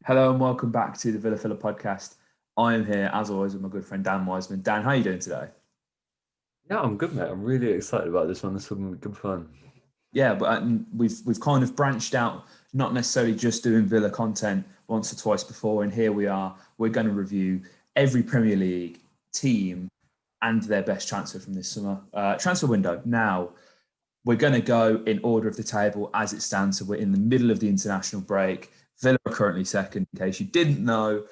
Hello and welcome back to the Villa Filler podcast. I am here, as always, with my good friend Dan Wiseman. Dan, how are you doing today? Yeah, I'm good, mate. I'm really excited about this one. This will be good fun. Yeah, but we've kind of branched out, not necessarily just doing Villa content once or twice before, and here we are. We're going to review every Premier League team and their best transfer from this summer transfer window. Now, we're going to go in order of the table as it stands. So we're in the middle of the international break. Villa are currently second, in case you didn't know.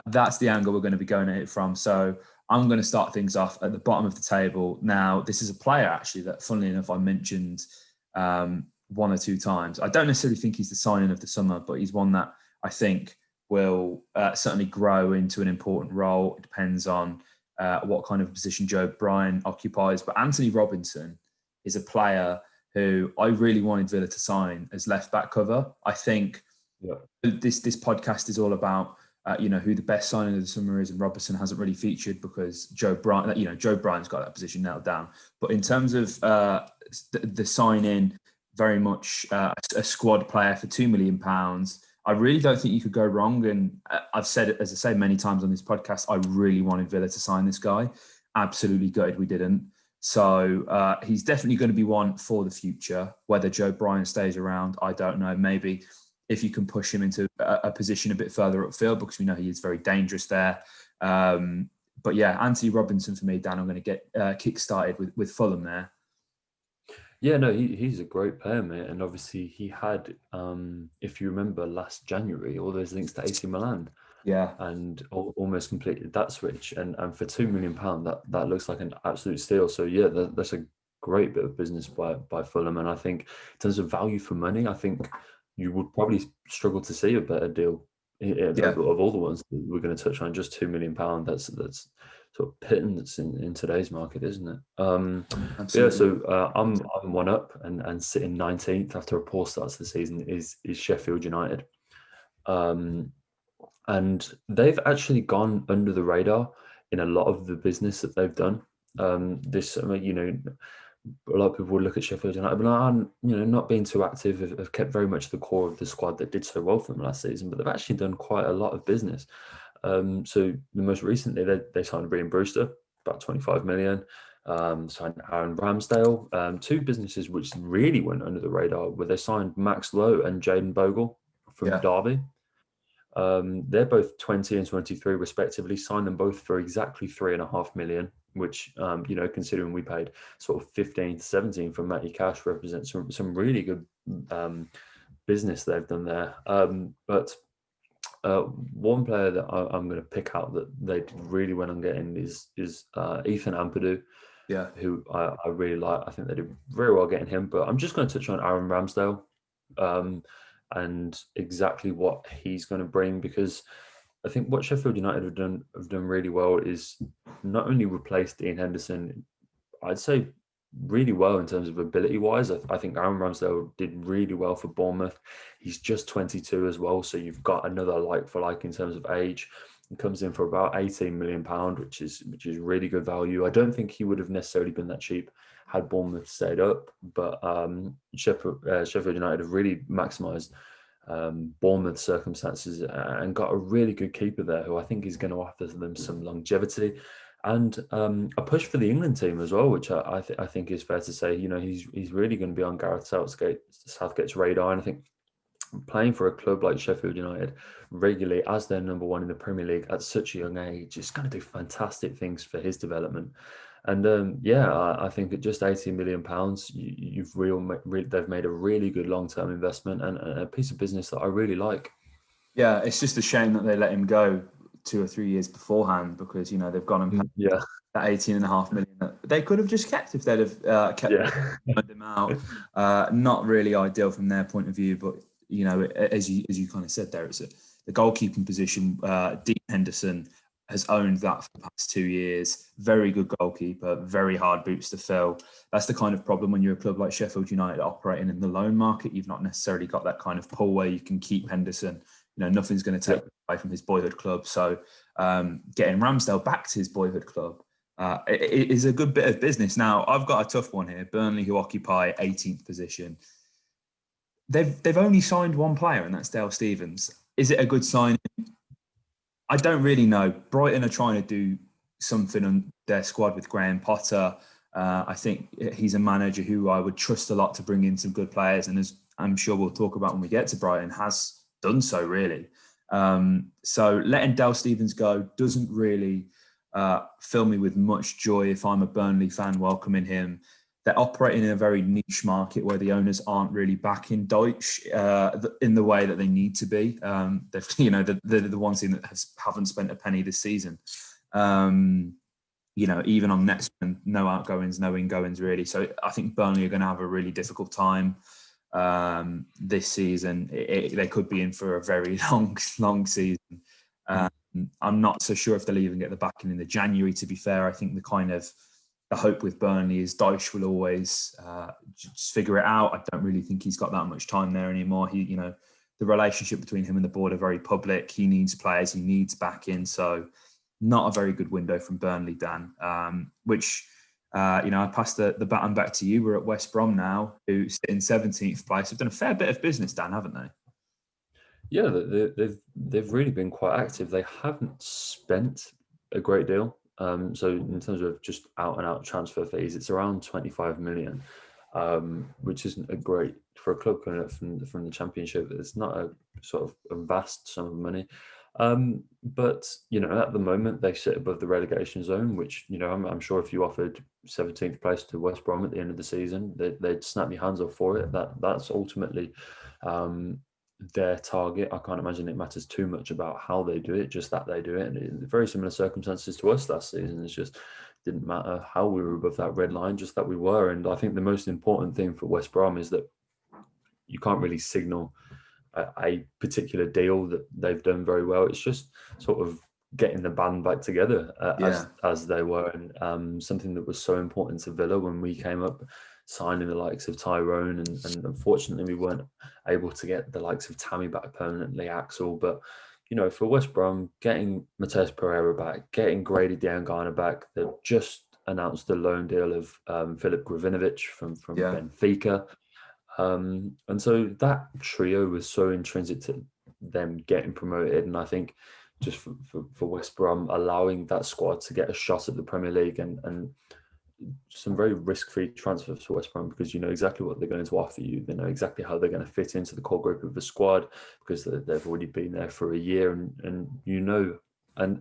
That's the angle we're going to be going at it from. So I'm going to start things off at the bottom of the table. Now, this is a player, actually, that, funnily enough, I mentioned one or two times. I don't necessarily think he's the signing of the summer, but he's one that I think will certainly grow into an important role. It depends on what kind of position Joe Bryan occupies. But Anthony Robinson is a player who I really wanted Villa to sign as left back cover. I think this podcast is all about who the best signing of the summer is, and Robinson hasn't really featured because Joe Bryan's got that position nailed down. But in terms of the signing, very much a squad player for £2 million. I really don't think you could go wrong. And I've said it, as I say many times on this podcast, I really wanted Villa to sign this guy. Absolutely gutted we didn't. So he's definitely going to be one for the future. Whether Joe Bryan stays around, I don't know. Maybe if you can push him into a position a bit further upfield, because we know he is very dangerous there. But yeah, Anthony Robinson for me, Dan, I'm going to get kick-started with Fulham there. Yeah, no, he's a great player, mate. And obviously he had, if you remember last January, all those links to AC Milan. Yeah. And almost completed that switch. And for £2 million, that looks like an absolute steal. So yeah, that's a great bit of business by Fulham. And I think in terms of value for money, I think you would probably struggle to see a better deal of all the ones that we're going to touch on. Just £2 million. That's sort of pittance in today's market, isn't it? Yeah. So I'm one up and sitting 19th after a poor start to the season is Sheffield United. And they've actually gone under the radar in a lot of the business that they've done. A lot of people will look at Sheffield United, but not being too active, have kept very much the core of the squad that did so well for them last season. But they've actually done quite a lot of business. So the most recently, they signed Brian Brewster, about 25 million. Signed Aaron Ramsdale. Two businesses which really went under the radar, where they signed Max Lowe and Jayden Bogle from Derby. They're both 20 and 23 respectively. Signed them both for exactly 3.5 million, which considering we paid sort of 15 to 17 for Matty Cash, represents some really good business they've done there. But one player that I'm going to pick out that they did really well on getting is Ethan Ampadu. Yeah, who I really like. I think they did very well getting him. But I'm just going to touch on Aaron Ramsdale. And exactly what he's going to bring, because I think what Sheffield United have done really well is not only replace Dean Henderson, I'd say really well in terms of ability wise. I think Aaron Ramsdale did really well for Bournemouth. He's just 22 as well, so you've got another like for like in terms of age. He comes in for about £18 million, which is really good value. I don't think he would have necessarily been that cheap had Bournemouth stayed up, but Sheffield United have really maximised Bournemouth's circumstances and got a really good keeper there who I think is going to offer them some longevity and a push for the England team as well, which I think is fair to say. He's really going to be on Gareth Southgate's radar, and I think playing for a club like Sheffield United regularly as their number one in the Premier League at such a young age is going to do fantastic things for his development. And I think at just £18 million, they've made a really good long-term investment and a piece of business that I really like. Yeah, it's just a shame that they let him go 2 or 3 years beforehand, because they've gone and paid that 18.5 million that they could have just kept if they'd have kept him out. Not really ideal from their point of view, but as you kind of said there, it's the goalkeeping position. Dean Henderson has owned that for the past 2 years. Very good goalkeeper, very hard boots to fill. That's the kind of problem when you're a club like Sheffield United operating in the loan market. You've not necessarily got that kind of pull where you can keep Henderson. Nothing's going to take away from his boyhood club. So getting Ramsdale back to his boyhood club it is a good bit of business. Now, I've got a tough one here. Burnley, who occupy 18th position. They've only signed one player, and that's Dale Stephens. Is it a good signing? I don't really know. Brighton are trying to do something on their squad with Graham Potter. I think he's a manager who I would trust a lot to bring in some good players, and as I'm sure we'll talk about when we get to Brighton, has done so really. So letting Dale Stephens go doesn't really fill me with much joy if I'm a Burnley fan welcoming him. They're operating in a very niche market where the owners aren't really backing Deutsch in the way that they need to be. They're the ones that haven't spent a penny this season. Even on net spend, no outgoings, no ingoings really. So I think Burnley are going to have a really difficult time this season. They could be in for a very long season. I'm not so sure if they'll even get the backing in the January, to be fair. I think the hope with Burnley is Dyche will always just figure it out. I don't really think he's got that much time there anymore. The relationship between him and the board are very public. He needs players, he needs backing. So not a very good window from Burnley, Dan, I passed the baton back to you. We're at West Brom now, who sit in 17th place. They've done a fair bit of business, Dan, haven't they? Yeah, they've really been quite active. They haven't spent a great deal. So in terms of just out and out transfer fees, it's around 25 million, which isn't a great for a club coming up from the Championship. It's not a sort of a vast sum of money. But at the moment they sit above the relegation zone, which I'm sure if you offered 17th place to West Brom at the end of the season, they'd snap your hands off for it. That's ultimately their target. I can't imagine it matters too much about how they do it, just that they do it. And in very similar circumstances to us last season. It's just didn't matter how we were above that red line, just that we were. And I think the most important thing for West Brom is that you can't really signal a particular deal that they've done very well. It's just sort of getting the band back together as they were, and something that was so important to Villa when we came up, signing the likes of Tyrone, and unfortunately we weren't able to get the likes of Tammy back permanently, Axel. But for West Brom, getting Matheus Pereira back, getting Grady Diangana back, they've just announced the loan deal of Filip Gravinovic from Benfica. And so that trio was so intrinsic to them getting promoted. And I think just for West Brom, allowing that squad to get a shot at the Premier League and some very risk-free transfers for West Brom, because you know exactly what they're going to offer you. They know exactly how they're going to fit into the core group of the squad because they've already been there for a year and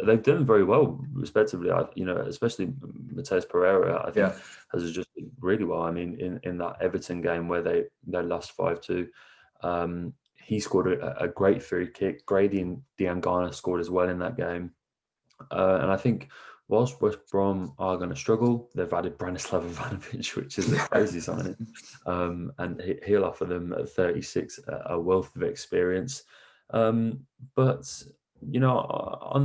they've done very well, respectively. Especially Matheus Pereira, I think, has adjusted really well. I mean, in that Everton game where they lost 5-2, he scored a great free kick. Grady Diangana scored as well in that game. And I think whilst West Brom are going to struggle, they've added Branislav Ivanovic, which is a crazy signing. And he'll offer them at 36 a wealth of experience. But on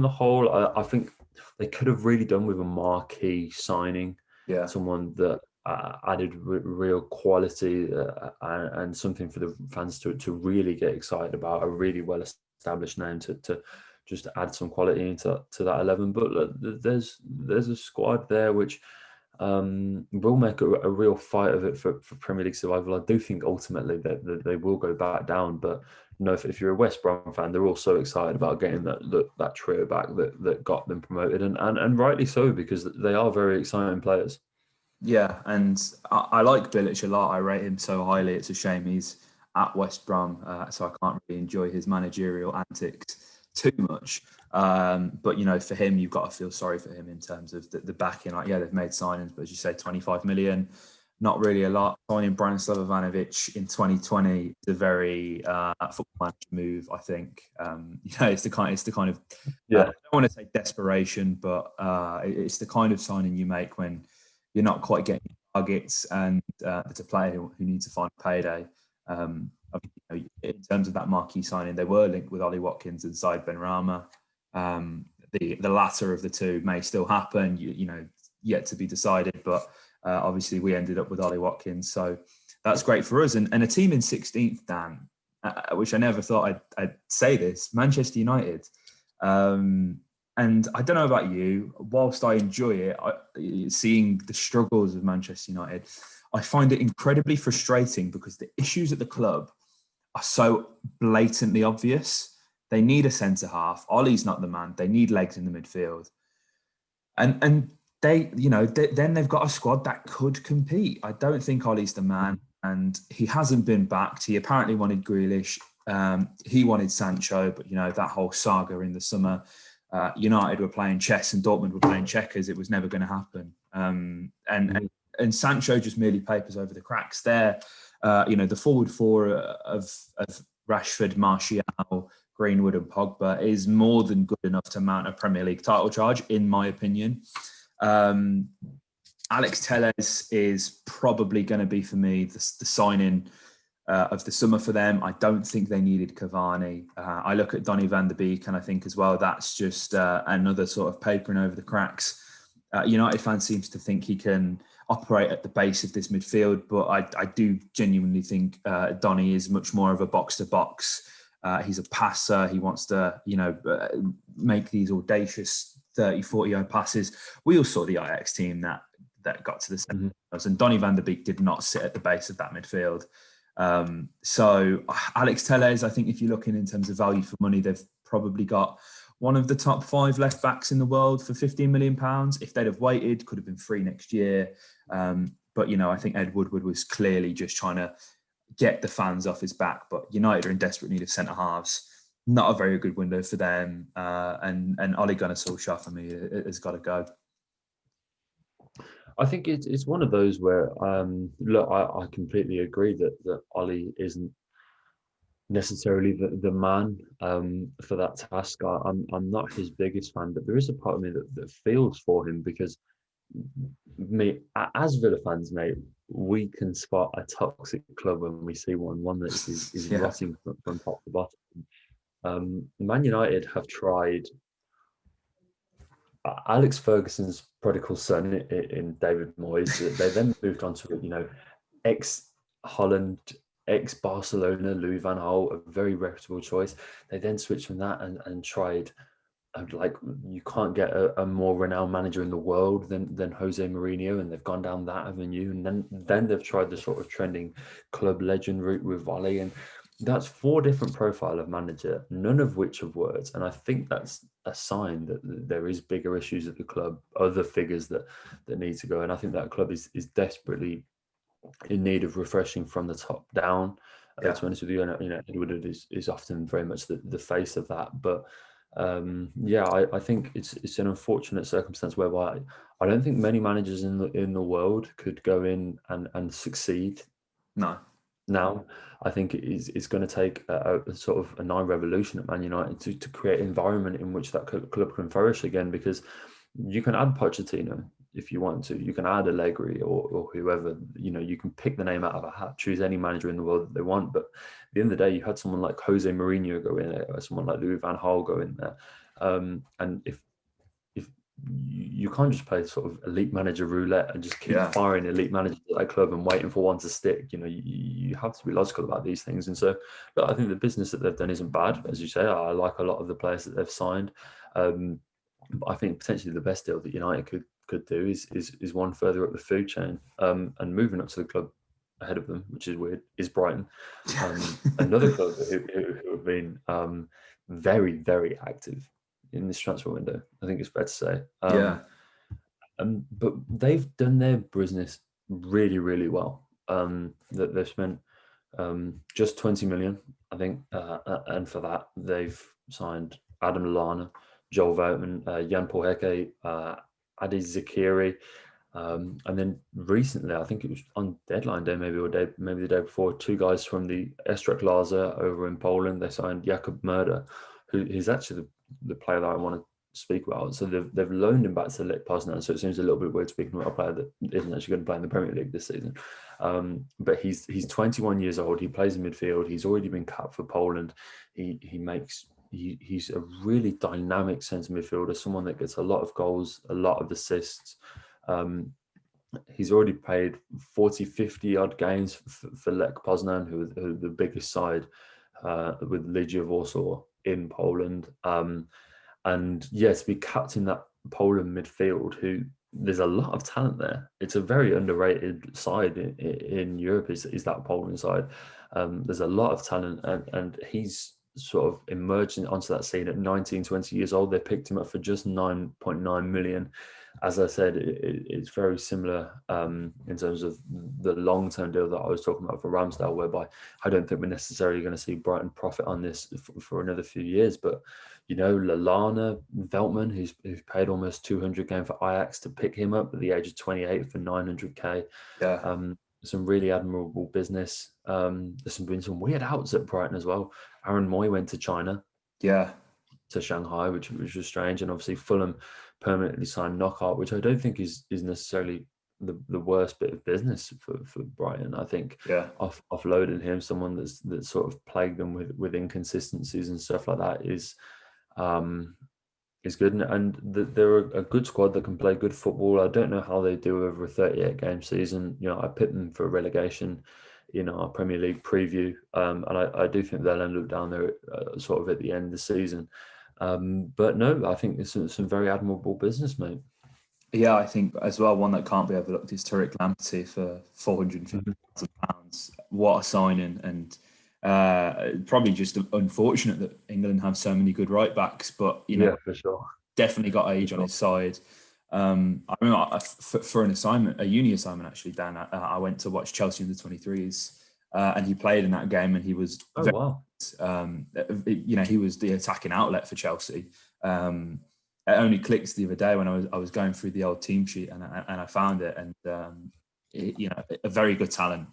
the whole, I think they could have really done with a marquee signing, someone that added real quality and something for the fans to really get excited about, a really well-established name to just add some quality into that 11. But look, there's a squad there which will make a real fight of it for Premier League survival. I do think ultimately that they will go back down, but if you're a West Brom fan, they're all so excited about getting that trio back that got them promoted, and rightly so, because they are very exciting players. Yeah, and I like Bilic a lot. I rate him so highly. It's a shame he's at West Brom, so I can't really enjoy his managerial antics too much. But for him, you've got to feel sorry for him in terms of the backing. They've made signings, but as you say, 25 million, not really a lot. Signing Branislav Ivanovic in 2020 is a very football manager move, I think. It's the kind of I don't want to say desperation, but it's the kind of signing you make when you're not quite getting targets, and it's a player who needs to find a payday. In terms of that marquee signing, they were linked with Ollie Watkins and Zaid Benrahma. The latter of the two may still happen, yet to be decided. But obviously, we ended up with Ollie Watkins, so that's great for us. And a team in 16th, Dan, which I never thought I'd say this, Manchester United. And I don't know about you, whilst I enjoy it, seeing the struggles of Manchester United, I find it incredibly frustrating because the issues at the club are so blatantly obvious. They need a centre half. Ollie's not the man. They need legs in the midfield. And they, then they've got a squad that could compete. I don't think Ollie's the man, and he hasn't been backed. He apparently wanted Grealish. He wanted Sancho, but that whole saga in the summer, United were playing chess and Dortmund were playing checkers. It was never going to happen. And Sancho just merely papers over the cracks there. The forward four of Rashford, Martial, Greenwood and Pogba is more than good enough to mount a Premier League title charge, in my opinion. Alex Telles is probably going to be, for me, the signing of the summer for them. I don't think they needed Cavani. I look at Donny van de Beek and I think as well, that's just another sort of papering over the cracks. United fans seems to think he can operate at the base of this midfield, but I do genuinely think Donny is much more of a box-to-box. He's a passer. He wants to, make these audacious 30, 40-yard passes. We all saw the Ajax team that got to the semis, and Donny van de Beek did not sit at the base of that midfield. So Alex Telles, I think if you're looking in terms of value for money, they've probably got one of the top 5 left backs in the world for £15 million. If they'd have waited, could have been free next year. But, I think Ed Woodward was clearly just trying to get the fans off his back. But United are in desperate need of centre-halves. Not a very good window for them. And Ole Gunnar Solskjaer, for me, has got to go. I think it's one of those where, look, I completely agree that Ole isn't necessarily the man for that task. I'm not his biggest fan, but there is a part of me that feels for him, because me, as Villa fans, mate, we can spot a toxic club when we see one that is rotting from top to bottom. Man United have tried Alex Ferguson's prodigal son in David Moyes. They then moved on to ex-Holland, ex-Barcelona, Louis van Gaal, a very reputable choice. They then switched from that and tried, you can't get a more renowned manager in the world than Jose Mourinho, and they've gone down that avenue. And then they've tried the sort of trending club legend route with Ole, and that's 4 different profile of manager, none of which have worked. And I think that's a sign that there is bigger issues at the club, other figures that need to go. And I think that club is desperately in need of refreshing from the top down. To be honest with you, Edward is often very much the face of that. But I think it's an unfortunate circumstance whereby I don't think many managers in the world could go in and succeed. No. Now, I think it's going to take a sort of a 9 revolution at Man United to create an environment in which that club can flourish again, because you can add Pochettino if you want to. You can add Allegri or whoever. You can pick the name out of a hat, choose any manager in the world that they want. But at the end of the day, you had someone like Jose Mourinho go in there, or someone like Louis van Gaal go in there. And if you can't just play sort of elite manager roulette and just keep firing elite managers at that club and waiting for one to stick. You have to be logical about these things. And so, look, I think the business that they've done isn't bad, as you say. I like a lot of the players that they've signed. But I think potentially the best deal that United could do is one further up the food chain, and moving up to the club ahead of them, which is weird, is Brighton. Another club who have been very, very active in this transfer window, I think it's fair to say. But they've done their business really, really well. That they've spent just 20 million, I think, and for that they've signed Adam Lallana, Joel Voutman, Jan Paul Heke, Adi Zakiri, and then recently, I think it was on deadline day, maybe the day before, 2 guys from the Ekstraklasa over in Poland. They signed Jakub Murder, who is actually the player that I want to speak about. So they've loaned him back to Lech Poznan. So it seems a little bit weird speaking about a player that isn't actually going to play in the Premier League this season. But he's 21 years old. He plays in midfield. He's already been capped for Poland. He's a really dynamic centre midfielder, someone that gets a lot of goals, a lot of assists. He's already played 40, 50 odd games for Lech Poznan, who are the biggest side with Legia Warsaw in Poland. And yes, to be captain that Poland midfield, who there's a lot of talent there. It's a very underrated side in Europe, is that Poland side. There's a lot of talent, and he's sort of emerging onto that scene at 19, 20 years old. They picked him up for just 9.9 million. As I said, it's very similar in terms of the long-term deal that I was talking about for Ramsdale, whereby I don't think we're necessarily going to see Brighton profit on this for another few years. But, Lallana, Veltman, who's paid almost 200k for Ajax to pick him up at the age of 28 for 900k. Yeah. Some really admirable business. There's been some weird outs at Brighton as well. Aaron Moy went to China. Yeah. To Shanghai, which was strange. And obviously Fulham permanently signed Knockout, which I don't think is necessarily the worst bit of business for Brighton. I think offloading him, someone that sort of plagued them with inconsistencies and stuff like that is good. And they're a good squad that can play good football. I don't know how they do over a 38 game season. I picked them for relegation in our Premier League preview, and I do think they'll end up down there sort of at the end of the season. But no, I think it's some very admirable business, mate. Yeah, I think as well, one that can't be overlooked is Tariq Lamptey for £450,000. What a signing, and probably just unfortunate that England have so many good right backs, but for sure, definitely got age on his side. I remember for an assignment, a uni assignment actually, Dan, I went to watch Chelsea in the 23s, and he played in that game, and he was wow. He was the attacking outlet for Chelsea. It only clicked the other day when I was going through the old team sheet, and I found it, and a very good talent.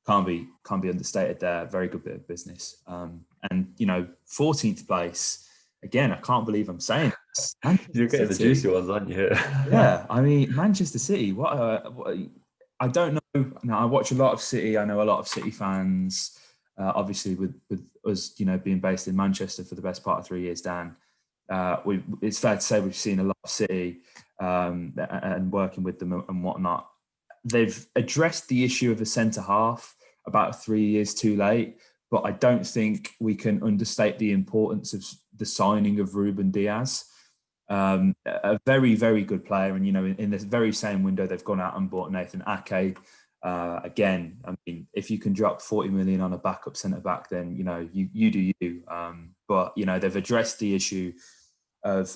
Can't be understated there. Very good bit of business. And 14th place. Again, I can't believe I'm saying this. You're getting the juicy ones, aren't you? Yeah, I mean, Manchester City. What I don't know. Now, I watch a lot of City. I know a lot of City fans. Obviously, with us, being based in Manchester for the best part of 3 years, Dan, it's fair to say we've seen a lot of City and working with them and whatnot. They've addressed the issue of a centre half about 3 years too late, but I don't think we can understate the importance of the signing of Ruben Diaz. A very, very good player. And, in this very same window, they've gone out and bought Nathan Ake. Again, I mean, if you can drop 40 million on a backup centre-back, then, you do you. But, they've addressed the issue of,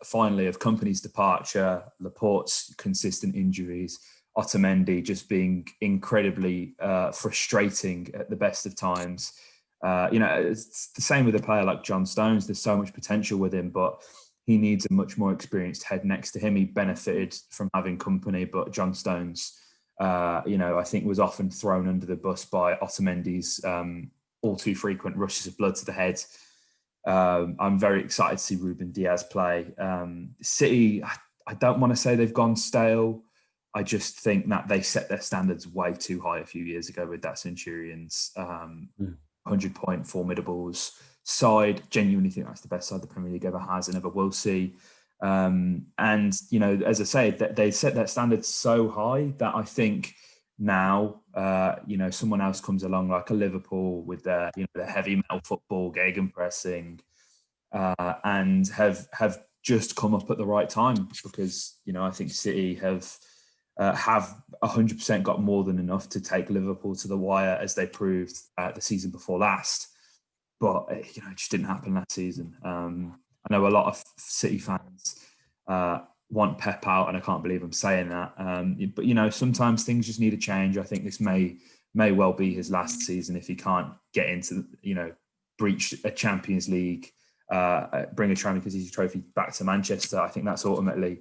finally, of Kompany's departure, Laporte's consistent injuries, Otamendi just being incredibly frustrating at the best of times. It's the same with a player like John Stones. There's so much potential with him, but he needs a much more experienced head next to him. He benefited from having Kompany, but John Stones, I think was often thrown under the bus by Otamendi's all too frequent rushes of blood to the head. I'm very excited to see Ruben Diaz play. City, I don't want to say they've gone stale. I just think that they set their standards way too high a few years ago with that Centurions 100-point formidables side. Genuinely think that's the best side the Premier League ever has and ever will see. And, as I say, they set their standards so high that I think now, someone else comes along like a Liverpool with their, the heavy metal football, gegenpressing, and have just come up at the right time because, I think City have 100% got more than enough to take Liverpool to the wire as they proved the season before last. But, it just didn't happen last season. I know a lot of City fans want Pep out, and I can't believe I'm saying that. But, sometimes things just need a change. I think this may well be his last season if he can't get into, breach a Champions League, bring a Champions League trophy back to Manchester. I think that's ultimately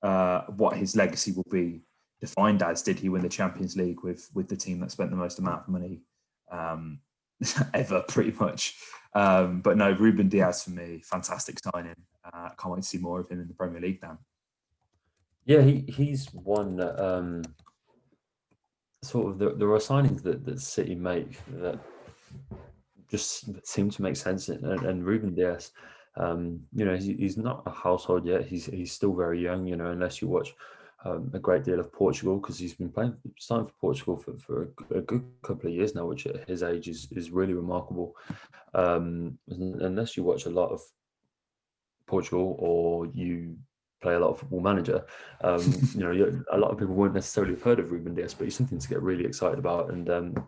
what his legacy will be defined as. Did he win the Champions League with the team that spent the most amount of money ever, pretty much? But no, Ruben Diaz for me, fantastic signing. Can't wait to see more of him in the Premier League now. Yeah, he's one sort of there are signings that City make that just seem to make sense. And Ruben Diaz, he's not a household yet. He's still very young, unless you watch a great deal of Portugal, because he's been starting for Portugal for a good couple of years now, which at his age is really remarkable. Unless you watch a lot of Portugal or you play a lot of Football Manager, a lot of people won't necessarily have heard of Ruben Diaz, but he's something to get really excited about. And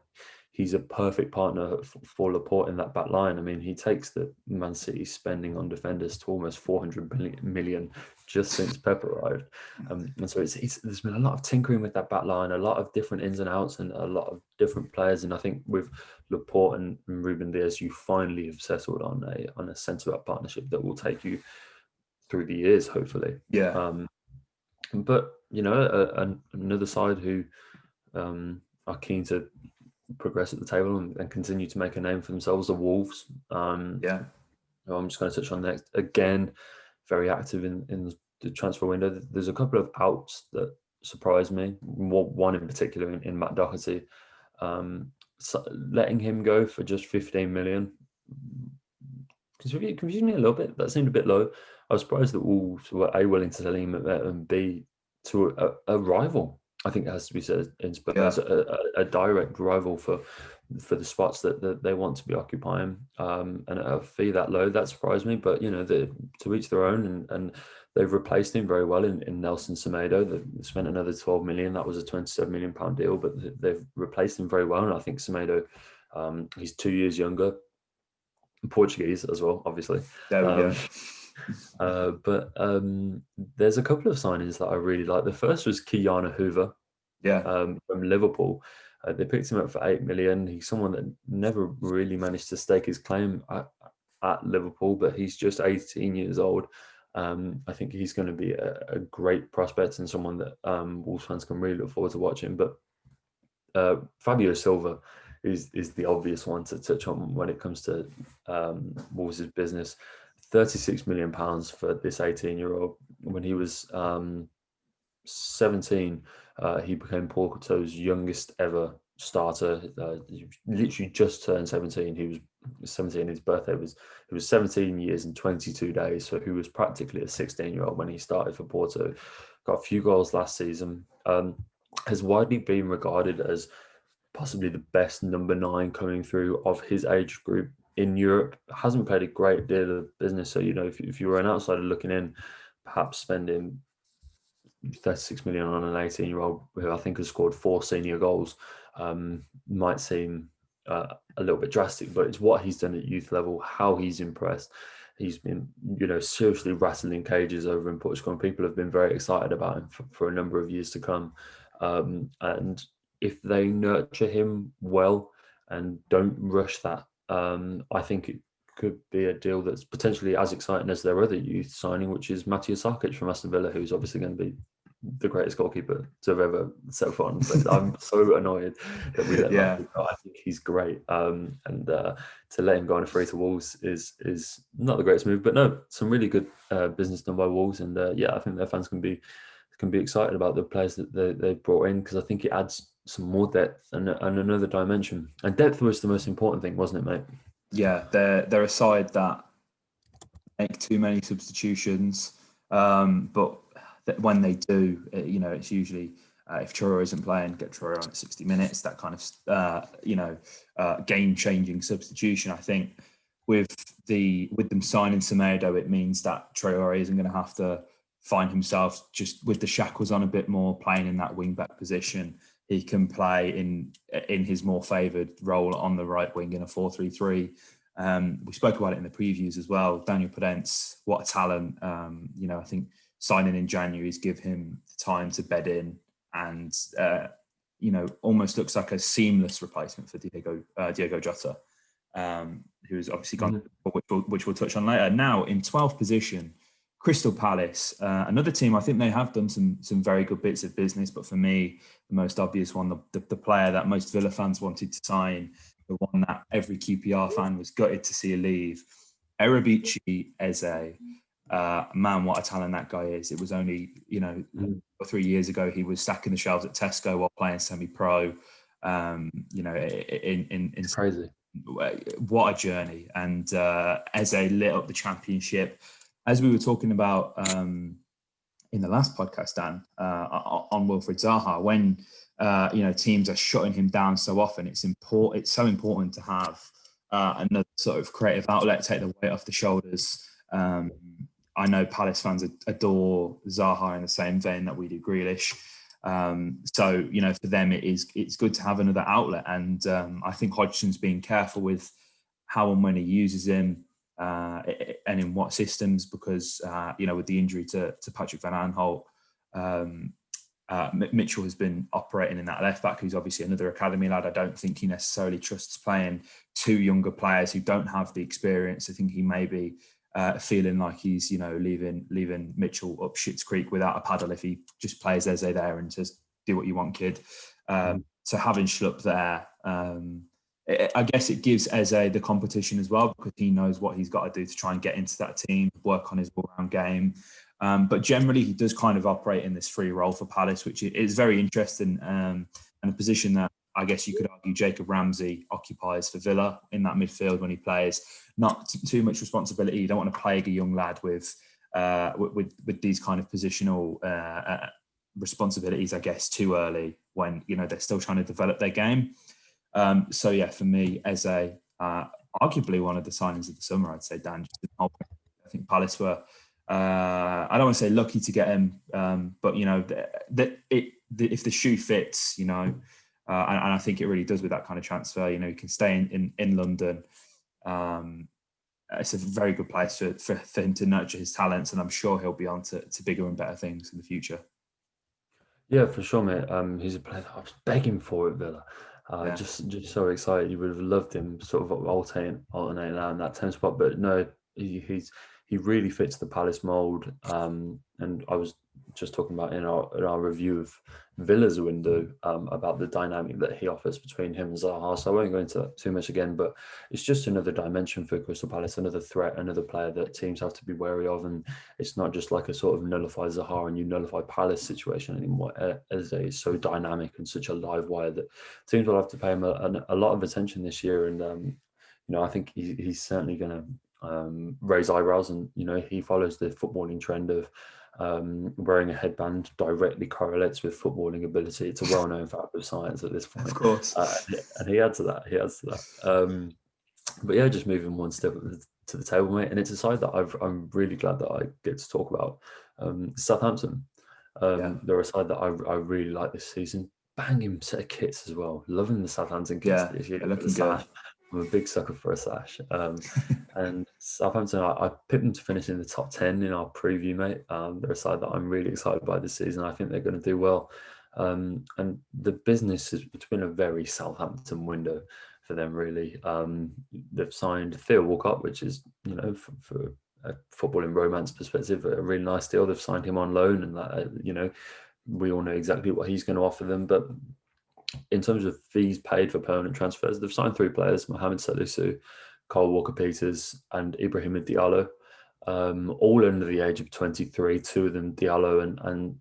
he's a perfect partner for Laporte in that back line. I mean, he takes the Man City spending on defenders to almost 400 million just since Pep arrived. And so there's been a lot of tinkering with that back line, a lot of different ins and outs and a lot of different players. And I think with Laporte and Ruben Dias, you finally have settled on a centre-back partnership that will take you through the years, hopefully. Yeah. But, you know, another side who are keen to progress at the table and continue to make a name for themselves, the Wolves. I'm just going to touch on that again. Very active in the transfer window. There's a couple of outs that surprised me. One in particular in Matt Doherty, so letting him go for just 15 million. Confused me a little bit. That seemed a bit low. I was surprised that Wolves were A, willing to sell him, and B, to a rival. I think it has to be said in Spurs, a direct rival for the spots that they want to be occupying, and a fee that low, that surprised me. But you know, to each their own, and they've replaced him very well in Nelson Semedo. They spent another 12 million. That was a 27 million pound deal, but they've replaced him very well. And I think Semedo, he's 2 years younger, Portuguese as well, obviously. There we go. But there's a couple of signings that I really like. The first was Ki-Jana Hoover, from Liverpool. They picked him up for 8 million. He's someone that never really managed to stake his claim at Liverpool, but he's just 18 years old. I think he's going to be a great prospect and someone that Wolves fans can really look forward to watching. But Fabio Silva is the obvious one to touch on when it comes to Wolves' business. £36 million for this 18-year-old. When he was 17, he became Porto's youngest ever starter. He literally just turned 17. He was 17. His birthday was 17 years and 22 days. So he was practically a 16-year-old when he started for Porto. Got a few goals last season. Has widely been regarded as possibly the best number 9 coming through of his age group in Europe. Hasn't played a great deal of business. So, you know, if you were an outsider looking in, perhaps spending 36 million on an 18-year-old who I think has scored 4 senior goals might seem a little bit drastic, but it's what he's done at youth level, how he's impressed. He's been, you know, seriously rattling cages over in Portugal, and people have been very excited about him for a number of years to come. And if they nurture him well and don't rush that, I think it could be a deal that's potentially as exciting as their other youth signing, which is Matija Sarkic from Aston Villa, who's obviously going to be the greatest goalkeeper to have ever set foot on. But I'm so annoyed that we let him go. I think he's great. And to let him go on a free to Wolves is not the greatest move, but no, some really good business done by Wolves. And I think their fans can be excited about the players that they brought in, because I think it adds some more depth and another dimension. And depth was the most important thing, wasn't it, mate? Yeah, they're a side that make too many substitutions, but when they do, you know, it's usually if Traore isn't playing, get Traore on at 60 minutes. That kind of game-changing substitution. I think with them signing Semedo, it means that Traore isn't going to have to find himself just with the shackles on a bit more, playing in that wing-back position. He can play in his more favoured role on the right wing in a 4-3-3. We spoke about it in the previews as well. Daniel Podence, what a talent. You know, I think signing in January has given him time to bed in, and you know, almost looks like a seamless replacement for Diogo Jota, who's obviously gone, which we'll touch on later. Now in 12th position, Crystal Palace, another team. I think they have done some very good bits of business, but for me, the most obvious one, the player that most Villa fans wanted to sign, the one that every QPR fan was gutted to see leave, Erebici Eze. Man, what a talent that guy is. It was only, 3 years ago he was stacking the shelves at Tesco while playing semi-pro. It's crazy. What a journey. And Eze lit up the Championship. As we were talking about in the last podcast, Dan, on Wilfried Zaha, when teams are shutting him down so often, it's so important to have another sort of creative outlet, take the weight off the shoulders. I know Palace fans adore Zaha in the same vein that we do Grealish. So, you know, for them, it's good to have another outlet. And I think Hodgson's being careful with how and when he uses him and in what systems, because, you know, with the injury to Patrick Van Aanholt, Mitchell has been operating in that left back, who's obviously another academy lad. I don't think he necessarily trusts playing two younger players who don't have the experience. I think he may be feeling like he's, you know, leaving Mitchell up Schitt's Creek without a paddle if he just plays Eze there and says, do what you want, kid. So having Schlupp there, I guess it gives Eze the competition as well, because he knows what he's got to do to try and get into that team, work on his all-round game. But generally, he does kind of operate in this free role for Palace, which is very interesting, and a position that I guess you could argue Jacob Ramsey occupies for Villa in that midfield when he plays. Not too much responsibility. You don't want to plague a young lad with these kind of positional responsibilities, I guess, too early when, you know, they're still trying to develop their game. So yeah, for me, Eze, arguably one of the signings of the summer, I'd say, Dan. I think Palace were, I don't want to say lucky to get him, but, you know, if the shoe fits, you know, and I think it really does with that kind of transfer, you know, you can stay in London. It's a very good place for him to nurture his talents, and I'm sure he'll be on to bigger and better things in the future. Yeah, for sure, mate. He's a player that I was begging for at Villa. Just so excited. You would have loved him sort of alternating around that 10 spot, but no, he really fits the Palace mould. And I was just talking about in our review of Villa's window about the dynamic that he offers between him and Zaha. So I won't go into that too much again, but it's just another dimension for Crystal Palace, another threat, another player that teams have to be wary of. And it's not just like a sort of nullify Zaha and you nullify Palace situation anymore. As is so dynamic and such a live wire that teams will have to pay him a lot of attention this year. And you know, I think he's certainly going to raise eyebrows, and you know, he follows the footballing trend of wearing a headband directly correlates with footballing ability. It's a well-known fact of science at this point. Of course. And he adds to that. But yeah, just moving one step to the table, mate. And it's a side that I'm really glad that I get to talk about. Southampton. They're a side that I really like this season. Banging set of kits as well. Loving the Southampton kits this year. Looking good. I'm a big sucker for a sash. And Southampton, I picked them to finish in the top 10 in our preview, mate. They're a side that I'm really excited by this season. I think they're going to do well. And the business it's been a very Southampton window for them, really. They've signed Theo Walcott, which is, you know, for a footballing romance perspective, a really nice deal. They've signed him on loan, and that, you know, we all know exactly what he's going to offer them. But in terms of fees paid for permanent transfers, they've signed 3 players: Mohamed Salisu, Kyle Walker-Peters, and Ibrahim Diallo, all under the age of 23. 2 of them, Diallo and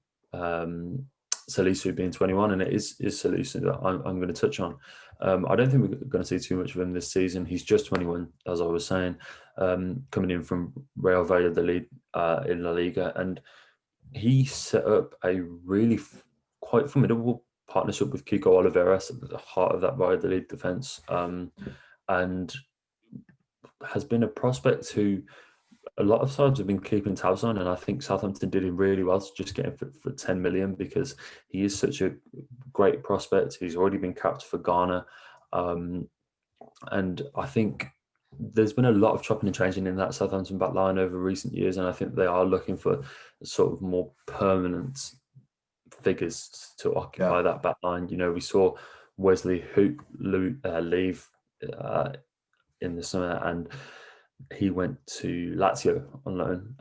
Salisu, being 21, and it is Salisu that I'm going to touch on. I don't think we're going to see too much of him this season. He's just 21, as I was saying, coming in from Real Valladolid in La Liga, and he set up a really quite formidable partnership with Kiko Oliveras at the heart of that Valladolid defence, and has been a prospect who a lot of sides have been keeping tabs on, and I think Southampton did him really well to just get him for 10 million, because he is such a great prospect. He's already been capped for Ghana, and I think there's been a lot of chopping and changing in that Southampton back line over recent years, and I think they are looking for sort of more permanent figures to occupy that back line. You know, we saw Wesley Hook leave in the summer, and he went to Lazio on loan.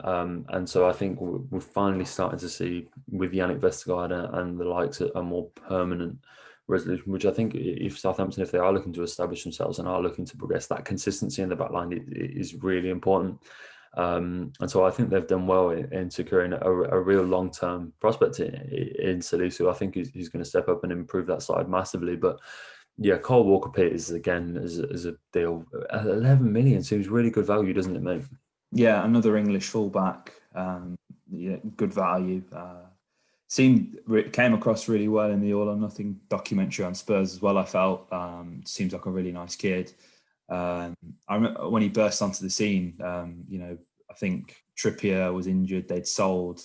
And so I think we're finally starting to see, with Yannick Vestergaard and the likes, a more permanent resolution, which I think if Southampton, if they are looking to establish themselves and are looking to progress, that consistency in the back line is really important. And so I think they've done well in securing a real long-term prospect in Salisu. I think he's going to step up and improve that side massively. But yeah, Kyle Walker-Peters again is a deal. 11 million seems really good value, doesn't it, mate? Yeah, another English fullback. Good value. Came across really well in the All or Nothing documentary on Spurs as well. I felt seems like a really nice kid. I remember when he burst onto the scene. I think Trippier was injured. They'd sold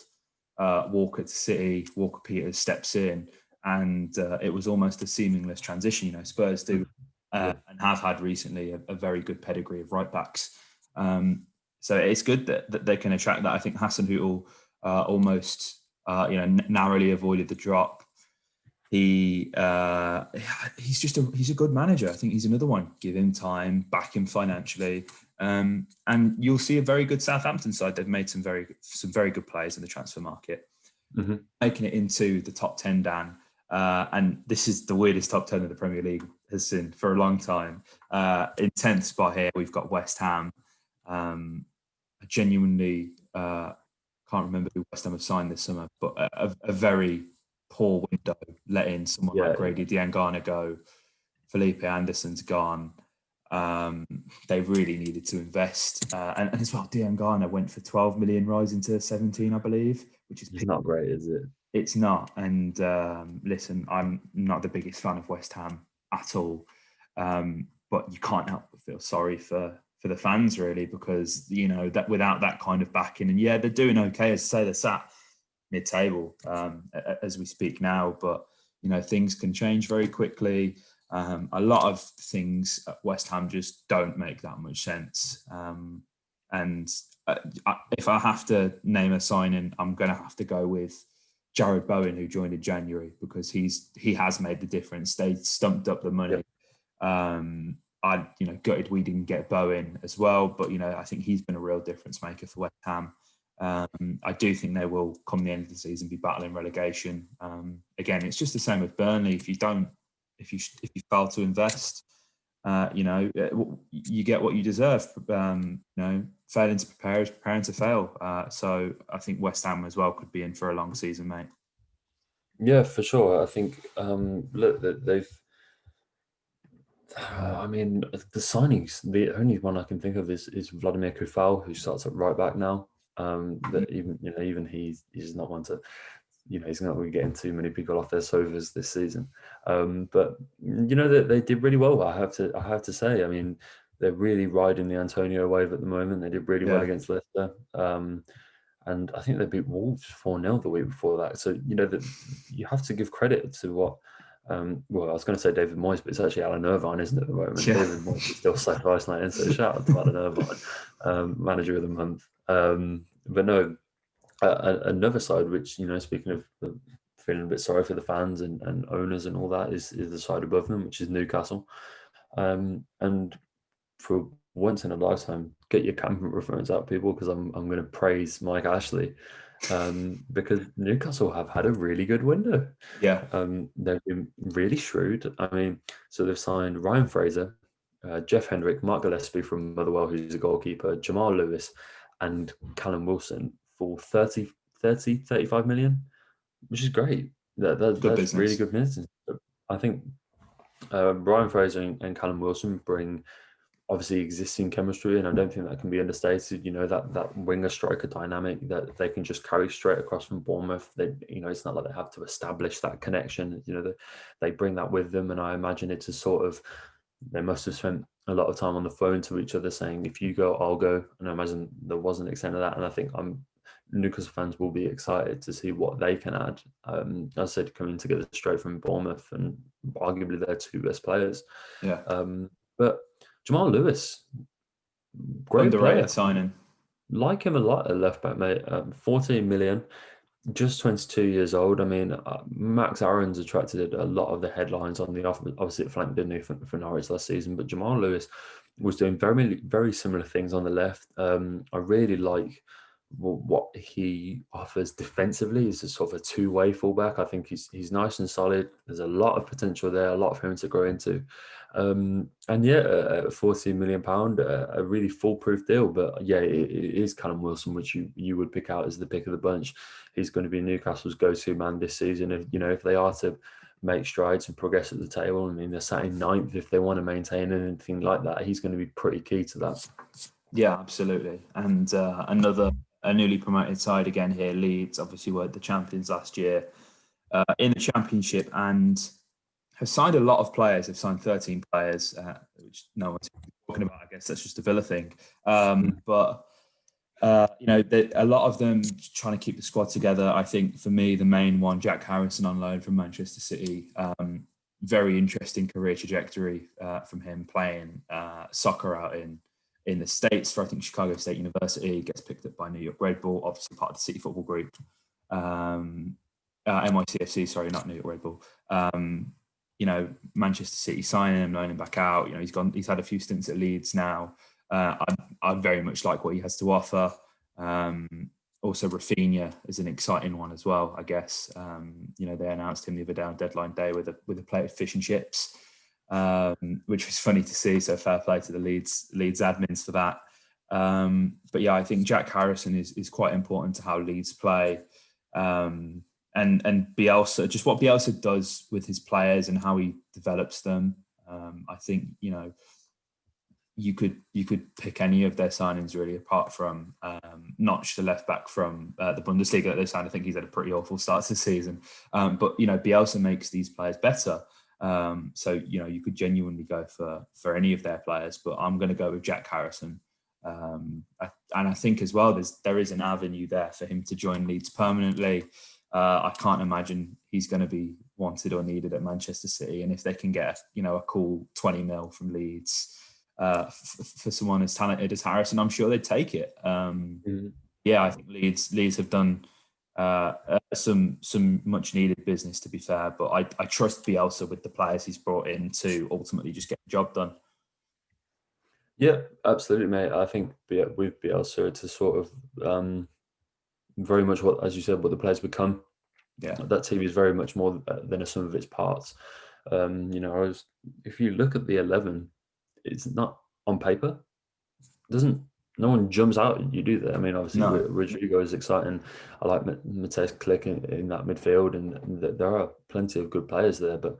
Walker to City, Walker Peters steps in, and it was almost a seamless transition. You know, Spurs do and have had recently a very good pedigree of right backs. So it's good that they can attract that. I think Hasenhüttl almost narrowly avoided the drop. He's a good manager. I think he's another one. Give him time, back him financially, and you'll see a very good Southampton side. They've made some very good players in the transfer market, making it into the top 10, Dan. And this is the weirdest top 10 of the Premier League has seen for a long time. In 10th spot here, we've got West Ham. I genuinely can't remember who West Ham have signed this summer, but a very poor window, letting someone like Grady Diangana go. Felipe Anderson's gone. They really needed to invest. And as well, Diangana went for 12 million, rising to 17, I believe, which is not great, is it? It's not. And listen, I'm not the biggest fan of West Ham at all. But you can't help but feel sorry for the fans, really, because, you know, that without that kind of backing, and they're doing okay. As I say, they're sat mid-table as we speak now, but, you know, things can change very quickly. A lot of things at West Ham just don't make that much sense. And if I have to name a signing, I'm going to have to go with Jared Bowen, who joined in January, because he has made the difference. They stumped up the money. I gutted we didn't get Bowen as well, but, you know, I think he's been a real difference maker for West Ham. I do think they will, come the end of the season, be battling relegation. Again, it's just the same with Burnley. If you fail to invest, you get what you deserve. Failing to prepare is preparing to fail. So I think West Ham as well could be in for a long season, mate. Yeah, for sure. I think they've. I mean, the signings. The only one I can think of is Vladimir Kufal, who starts at right back now. That even he's not one to. He's not really getting too many people off their sofas this season. But they did really well. I have to say. I mean, they're really riding the Antonio wave at the moment. They did really well against Leicester. And I think they beat Wolves 4-0 the week before that. So, that you have to give credit to what, I was going to say David Moyes, but it's actually Alan Irvine, isn't it, at the moment? Yeah. David Moyes is still so isolating. So shout out to Alan Irvine, manager of the month. But no, another side, which, speaking of feeling a bit sorry for the fans and owners and all that, is the side above them, which is Newcastle. And for once in a lifetime, get your camping phones out, people, because I'm going to praise Mike Ashley, because Newcastle have had a really good window. Yeah. They've been really shrewd. I mean, so they've signed Ryan Fraser, Jeff Hendrick, Mark Gillespie from Motherwell, who's a goalkeeper, Jamal Lewis, and Callum Wilson for 35 million, which is great. That's business. Really good business. I think Ryan Fraser and Callum Wilson bring obviously existing chemistry, and I don't think that can be understated. That winger striker dynamic that they can just carry straight across from Bournemouth. It's not like they have to establish that connection. They bring that with them, and I imagine it's a sort of, they must have spent a lot of time on the phone to each other saying, if you go, I'll go. And I imagine there was an extent of that. And I think Newcastle fans will be excited to see what they can add. As I said, coming together straight from Bournemouth, and arguably their two best players. Yeah. But Jamal Lewis, great underrated player. Signing. Like him a lot at left back, mate. 14 million, just 22 years old. I mean, Max Aaron's attracted a lot of the headlines on the off. Obviously, it flanked, didn't he, for Norwich last season? But Jamal Lewis was doing very, very similar things on the left. I really like what he offers defensively. Is a sort of a two-way fullback. I think he's nice and solid. There's a lot of potential there, a lot for him to grow into. And £14 million, a really foolproof deal. But yeah, it is Callum Wilson, which you would pick out as the pick of the bunch. He's going to be Newcastle's go-to man this season. If they are to make strides and progress at the table, I mean, they're sat in 9th. If they want to maintain anything like that, he's going to be pretty key to that. Yeah, absolutely. And a newly promoted side again here, Leeds, obviously were the champions last year in the Championship, and have signed a lot of players. They've signed 13 players, which no one's talking about. I guess that's just a Villa thing. But A lot of them trying to keep the squad together. I think for me, the main one, Jack Harrison on loan from Manchester City. Very interesting career trajectory from him playing soccer out in the States for, I think, Chicago State University. Gets picked up by New York Red Bull, obviously part of the City Football Group. NYCFC, sorry, not New York Red Bull. Manchester City signing him, loaning him back out. He's had a few stints at Leeds now. I very much like what he has to offer. Also, Rafinha is an exciting one as well, I guess. They announced him the other day on deadline day with a plate of fish and chips, which was funny to see. So fair play to the Leeds admins for that. But yeah, I think Jack Harrison is quite important to how Leeds play. And Bielsa, just what Bielsa does with his players and how he develops them. I think, you could pick any of their signings really, apart from Notch, the left back from the Bundesliga that they signed. I think he's had a pretty awful start to the season. But Bielsa makes these players better. So you could genuinely go for any of their players, but I'm going to go with Jack Harrison. And I think as well there is an avenue there for him to join Leeds permanently. I can't imagine he's going to be wanted or needed at Manchester City, and if they can get a cool 20 mil from Leeds for someone as talented as Harrison, I'm sure they'd take it. Yeah, I think Leeds have done some much needed business, to be fair, but I trust Bielsa with the players he's brought in to ultimately just get the job done. Yeah, absolutely, mate. I think with Bielsa, it's a sort of very much what, as you said, what the players become. Yeah, that team is very much more than a sum of its parts. If you look at the 11, it's not on paper. No one jumps out at you, do they? I mean, obviously, no. Rodrigo is exciting. I like Matthijs Klick in that midfield, and there are plenty of good players there. But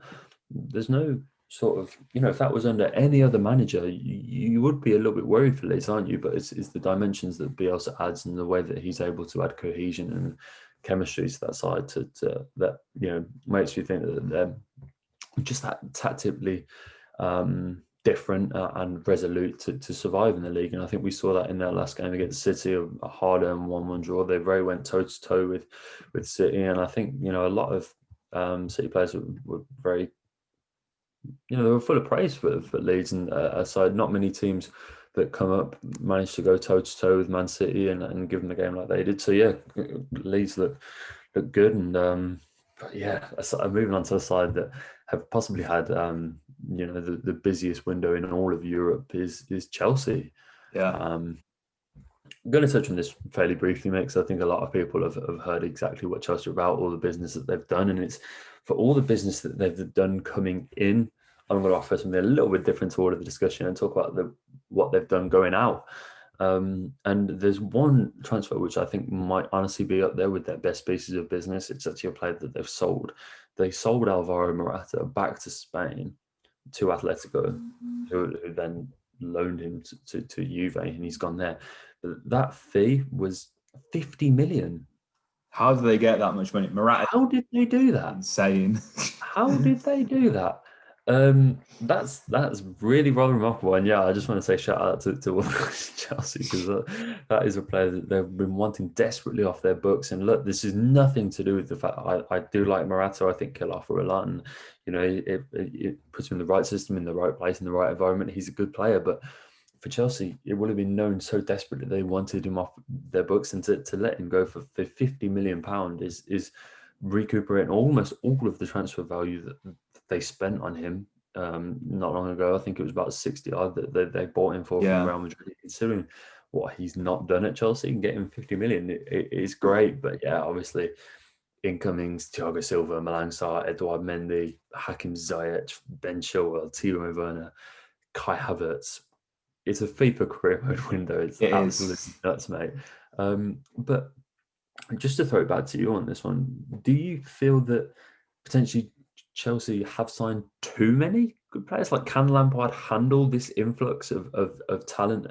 there's no sort of, if that was under any other manager, you would be a little bit worried for Leeds, aren't you? But it's the dimensions that Bielsa adds and the way that he's able to add cohesion and chemistry to that side to that makes you think that they're just that tactically different and resolute to survive in the league. And I think we saw that in their last game against City, a hard-earned 1-1 draw. They very went toe-to-toe with City, and I think a lot of City players were very, they were full of praise for Leeds, and aside, not many teams that come up managed to go toe-to-toe with Man City and give them a game like they did. So yeah, Leeds look good, and but yeah, moving on to the side that have possibly had the busiest window in all of Europe is Chelsea. Yeah. I'm going to touch on this fairly briefly, mate, because I think a lot of people have heard exactly what Chelsea are about, all the business that they've done, and it's for all the business that they've done coming in. I'm going to offer something a little bit different to all of the discussion and talk about what they've done going out. And there's one transfer which I think might honestly be up there with their best pieces of business. It's actually a player that they've sold. They sold Alvaro Morata back to Spain to Atletico, who then loaned him to Juve, and he's gone there. That fee was 50 million. How did they get that much money? Morata. How did they do that? Insane. How did they do that? That's really rather remarkable, and yeah, I just want to say shout out to Chelsea, because that is a player that they've been wanting desperately off their books. And look, this is nothing to do with the fact I do like Morata. I think he'll offer a lot, and it puts him in the right system, in the right place, in the right environment. He's a good player, but for Chelsea, it would have been known so desperately they wanted him off their books, and to let him go for £50 million is recuperating almost all of the transfer value that they spent on him not long ago. I think it was about 60 odd that they bought him for from Real Madrid. Considering what he's not done at Chelsea, and getting 50 million, it is great. But yeah, obviously, incomings: Thiago Silva, Malang Sarr, Edouard Mendy, Hakim Ziyech, Ben Chilwell, Timo Werner, Kai Havertz. It's a FIFA career mode window. It's absolutely nuts, mate. But just to throw it back to you on this one, do you feel that potentially Chelsea have signed too many good players? Like, can Lampard handle this influx of talent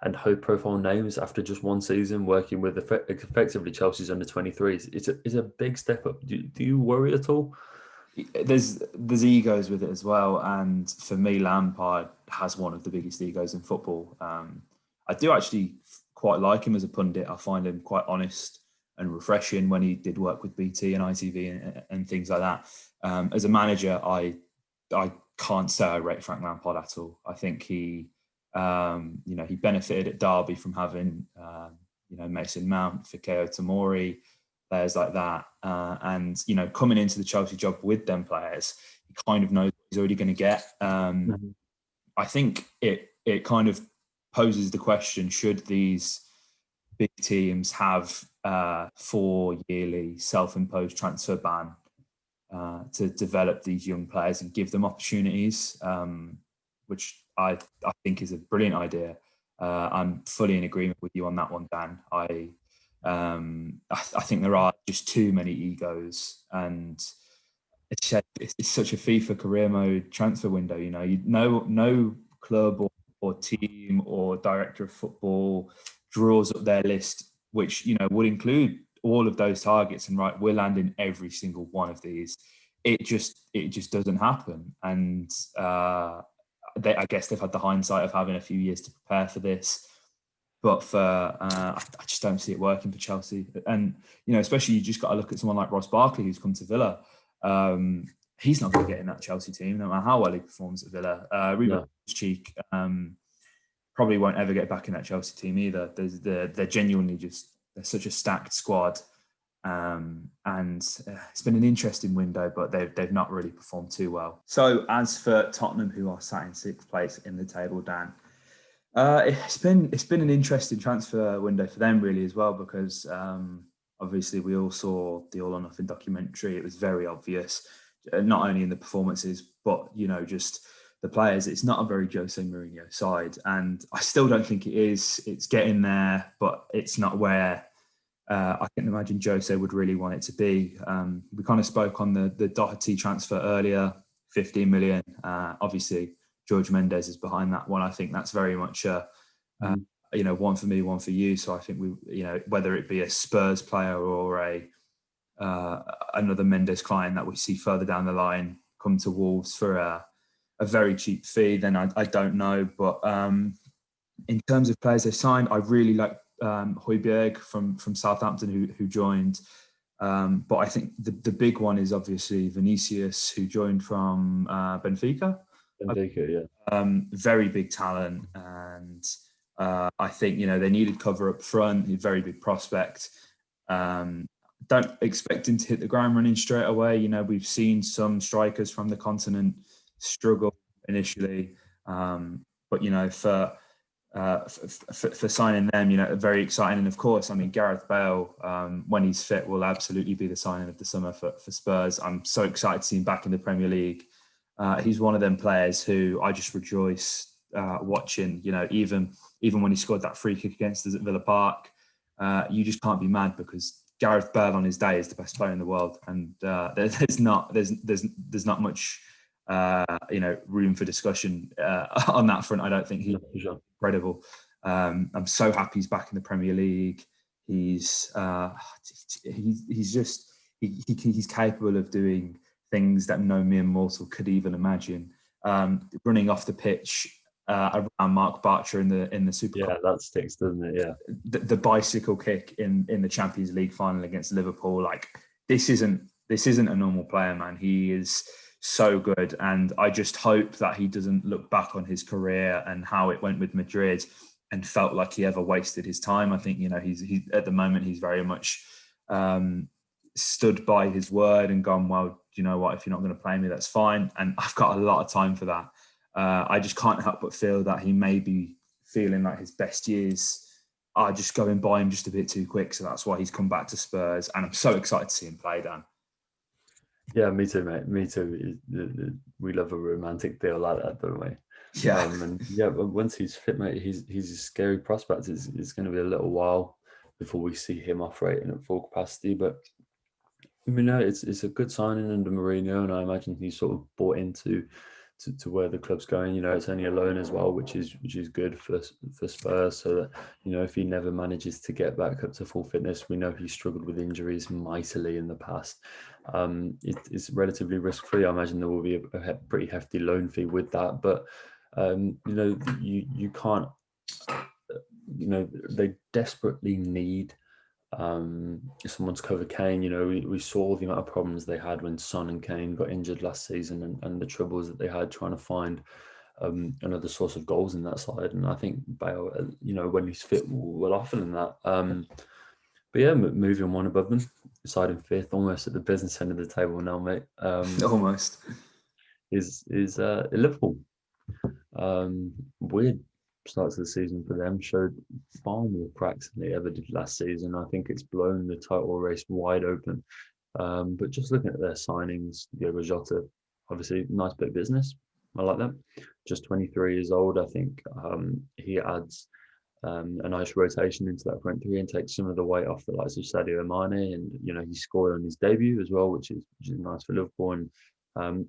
and high-profile names after just one season working with effectively Chelsea's under-23s? It's a big step up. Do you worry at all? There's egos with it as well, and for me, Lampard has one of the biggest egos in football. I do actually quite like him as a pundit. I find him quite honest and refreshing when he did work with BT and ITV and things like that. As a manager, I can't say I rate Frank Lampard at all. I think he benefited at Derby from having Mason Mount, Fikayo Tomori, players like that, and coming into the Chelsea job with them players, he kind of knows what he's already going to get. I think it kind of poses the question: should these big teams have 4 yearly self-imposed transfer ban to develop these young players and give them opportunities, which I think is a brilliant idea. I'm fully in agreement with you on that one, Dan. I think there are just too many egos, and it's such a FIFA career mode transfer window. No club or team or director of football draws up their list, which would include all of those targets, and right, we'll land in every single one of these. It just doesn't happen, and I guess they've had the hindsight of having a few years to prepare for this. But I just don't see it working for Chelsea. And, especially you just got to look at someone like Ross Barkley, who's come to Villa. He's not going to get in that Chelsea team, no matter how well he performs at Villa. Ruben Cheek probably won't ever get back in that Chelsea team either. They're genuinely they're such a stacked squad. And it's been an interesting window, but they've not really performed too well. So as for Tottenham, who are sat in 6th place in the table, Dan, it's been an interesting transfer window for them really as well, because obviously we all saw the All or Nothing documentary. It was very obvious, not only in the performances, but just the players. It's not a very Jose Mourinho side, and I still don't think it is. It's getting there, but it's not where I can imagine Jose would really want it to be. We kind of spoke on the Doherty transfer earlier, 15 million. Obviously, George Mendes is behind that one. I think that's very much one for me, one for you. So I think we, whether it be a Spurs player or another Mendes client that we see further down the line come to Wolves for a very cheap fee, then I don't know. But in terms of players they signed, I really like Højbjerg from Southampton who joined. But I think the big one is obviously Vinicius, who joined from Benfica. Yeah. Very big talent, and I think they needed cover up front. He's a very big prospect. Don't expect him to hit the ground running straight away. We've seen some strikers from the continent struggle initially, but for signing them, very exciting. And of course, Gareth Bale, when he's fit, will absolutely be the signing of the summer for Spurs. I'm so excited to see him back in the Premier League. He's one of them players who I just rejoice watching. Even when he scored that free kick against us at Villa Park, you just can't be mad, because Gareth Bale on his day is the best player in the world, and there's not much room for discussion on that front. I don't think he's incredible. I'm so happy he's back in the Premier League. He's capable of doing things that no mere mortal could even imagine. Running off the pitch around Mark Bartra in the Super Cup. Yeah, that sticks, doesn't it? Yeah. The bicycle kick in the Champions League final against Liverpool. Like, this isn't a normal player, man. He is so good, and I just hope that he doesn't look back on his career and how it went with Madrid and felt like he ever wasted his time. I think he's at the moment he's very much stood by his word and gone, well, do you know what? If you're not going to play me, that's fine. And I've got a lot of time for that. I just can't help but feel that he may be feeling like his best years are just going by him just a bit too quick. So that's why he's come back to Spurs. And I'm so excited to see him play, Dan. Yeah, me too, mate. Me too. We love a romantic deal like that, don't we? Yeah. But once he's fit, mate, he's a scary prospect. It's going to be a little while before we see him operating at full capacity. But it's a good signing under Mourinho, and I imagine he's sort of bought into where the club's going. It's only a loan as well, which is good for Spurs. So that if he never manages to get back up to full fitness, we know he struggled with injuries mightily in the past. It's relatively risk free. I imagine there will be a pretty hefty loan fee with that, but you can't they desperately need someone to cover Kane. We saw the amount of problems they had when Son and Kane got injured last season, and the troubles that they had trying to find another source of goals in that side. And I think Bale, when he's fit, will offer them that. But yeah, moving one above them, side in fifth, almost at the business end of the table now, mate. Almost. Is Liverpool. Weird start to the season for them, showed far more cracks than they ever did last season. I think it's blown the title race wide open. But just looking at their signings, Diogo Jota, obviously nice bit of business. I like that. Just 23 years old. I think he adds a nice rotation into that front three and takes some of the weight off the likes of Sadio Mane. And he scored on his debut as well, which is nice for Liverpool. And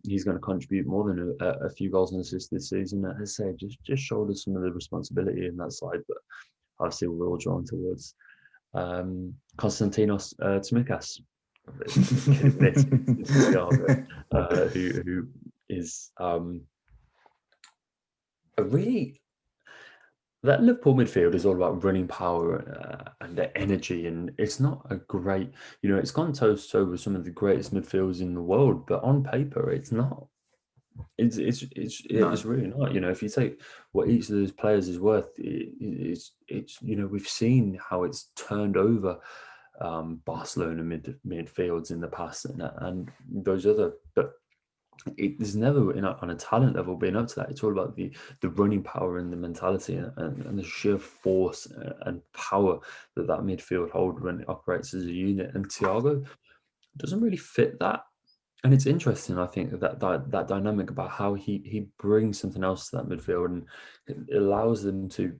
he's going to contribute more than a few goals and assists this season. As I say, just shoulders some of the responsibility in that side. But obviously, we're all drawn towards Konstantinos Tsimikas, who is a really. That Liverpool midfield is all about running power and their energy, and it's not a great, it's gone toe to toe with some of the greatest midfielders in the world, but on paper, it's not. It's really not. If you take what each of those players is worth, it's we've seen how it's turned over Barcelona midfields in the past, and those other, but. There's never on a talent level been up to that. It's all about the running power and the mentality and the sheer force and power that midfield hold when it operates as a unit. And Thiago doesn't really fit that. And it's interesting, I think, that dynamic about how he brings something else to that midfield, and it allows them to.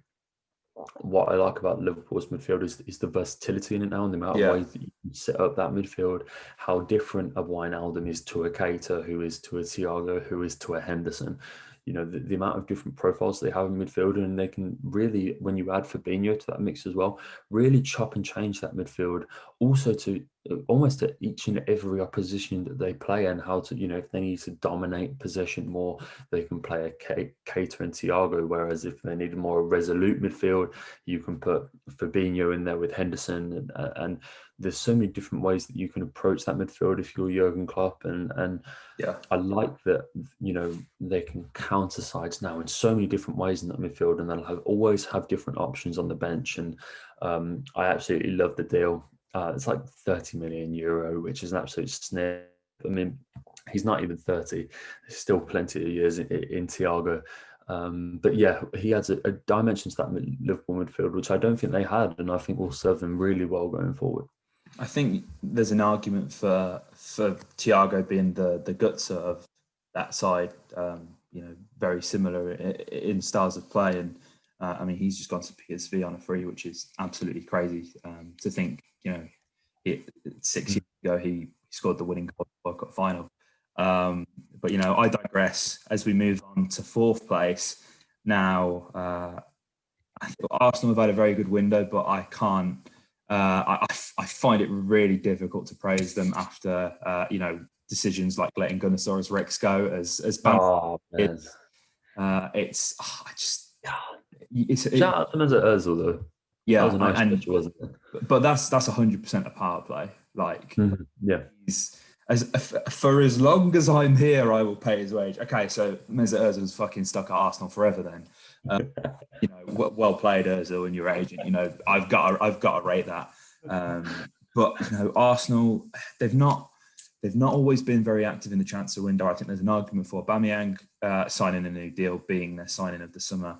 What I like about Liverpool's midfield is the versatility in it now, and the amount of ways that you can set up that midfield. How different a Wijnaldum is to a Keita, who is to a Thiago, who is to a Henderson. The amount of different profiles they have in midfield, and they can really, when you add Fabinho to that mix as well, really chop and change that midfield. Also to almost to each and every opposition that they play, and how to, if they need to dominate possession more, they can play a Keita and Thiago. Whereas if they need a more resolute midfield, you can put Fabinho in there with Henderson, and there's so many different ways that you can approach that midfield if you're Jurgen Klopp, and I like that they can counter sides now in so many different ways in that midfield, and they'll always have different options on the bench. And I absolutely love the deal. It's like 30 million euro, which is an absolute snip. I mean, he's not even 30. There's still plenty of years in Thiago. But yeah, he adds a dimension to that Liverpool midfield, which I don't think they had, and I think will serve them really well going forward. I think there's an argument for Thiago being the gutser of that side. Very similar in styles of play, and I mean, he's just gone to PSV on a free, which is absolutely crazy to think. 6 years ago he scored the winning goal in the World Cup final. But I digress. As we move on to fourth place now, I think Arsenal have had a very good window, but I can't. I find it really difficult to praise them after decisions like letting Gunnosaurus Rex go as bad. It's shout out to Mesut Ozil though. Yeah, that was a nice picture, wasn't it? But that's 100% a power play. Like, he's for as long as I'm here, I will pay his wage. Okay, so Mesut Ozil's fucking stuck at Arsenal forever. Then, well played, Ozil, and your agent. I've got to rate that. But Arsenal, they've not always been very active in the transfer window. I think there's an argument for Aubameyang signing a new deal being their signing of the summer.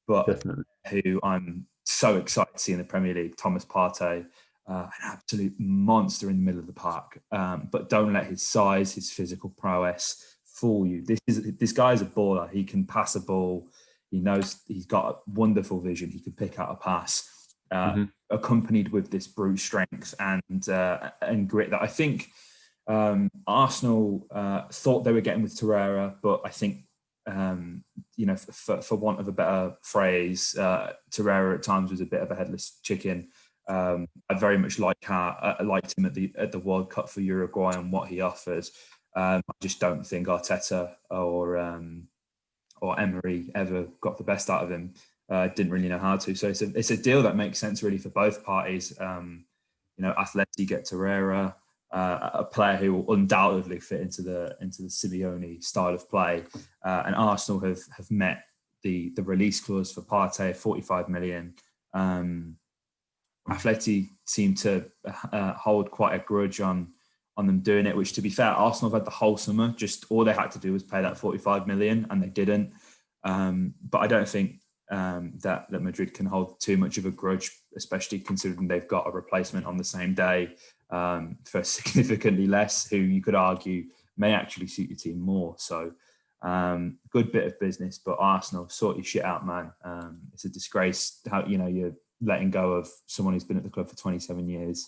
But definitely, who I'm so excited to see in the Premier League, Thomas Partey, an absolute monster in the middle of the park. But don't let his size, his physical prowess fool you. This guy is a baller. He can pass a ball. He knows he's got a wonderful vision. He can pick out a pass, accompanied with this brute strength and grit that I think Arsenal thought they were getting with Torreira, but I think for want of a better phrase, Torreira at times was a bit of a headless chicken. I very much liked him at the World Cup for Uruguay and what he offers. I just don't think Arteta or Emery ever got the best out of him. didn't really know how to. So it's a deal that makes sense really for both parties. Atleti get Torreira, a player who will undoubtedly fit into the Simeone style of play, and Arsenal have met the release clause for Partey, 45 million. Atleti seem to hold quite a grudge on them doing it, which, to be fair, Arsenal have had the whole summer. Just all they had to do was pay that 45 million, and they didn't. But I don't think that Madrid can hold too much of a grudge, especially considering they've got a replacement on the same day for significantly less, who you could argue may actually suit your team more. So good bit of business, but Arsenal, sort your shit out, man. It's a disgrace how you're letting go of someone who's been at the club for 27 years,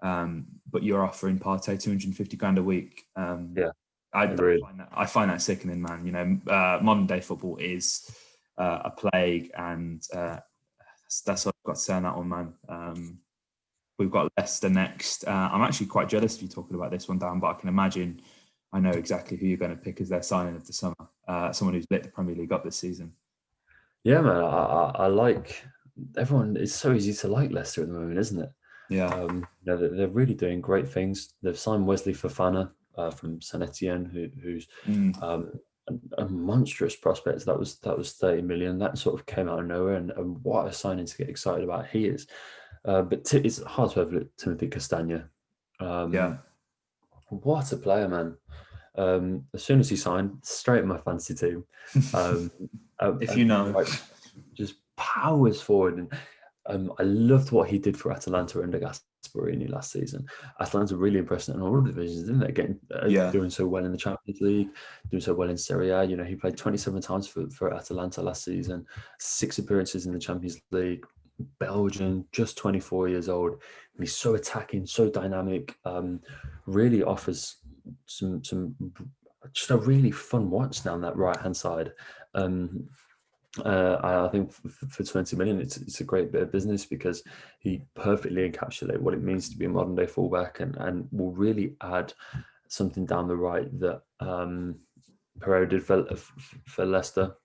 but you're offering Partey 250 grand a week. I find that sickening, man. Modern day football is a plague, and that's what I've got to say on that one, man. We've got Leicester next. I'm actually quite jealous of you talking about this one, Dan, but I can imagine I know exactly who you're going to pick as their signing of the summer. Someone who's lit the Premier League up this season. Yeah, man. I like everyone. It's so easy to like Leicester at the moment, isn't it? Yeah. They're really doing great things. They've signed Wesley Fofana from Saint Etienne, who's a monstrous prospect. That was 30 million. That sort of came out of nowhere, and what a signing to get excited about he is. But it's hard to overlook Timothy Castagna. What a player, man. As soon as he signed, straight in my fantasy team. Just powers forward. And I loved what he did for Atalanta under Gasperini last season. Atalanta really impressed in all the divisions, didn't they? Doing so well in the Champions League, doing so well in Serie A. He played 27 times for Atalanta last season, 6 appearances in the Champions League. Belgian, just 24 years old, and he's so attacking, so dynamic. Really offers some just a really fun watch down that right hand side. I think for 20 million, it's a great bit of business because he perfectly encapsulates what it means to be a modern day fullback, and will really add something down the right that Pereira did for Leicester.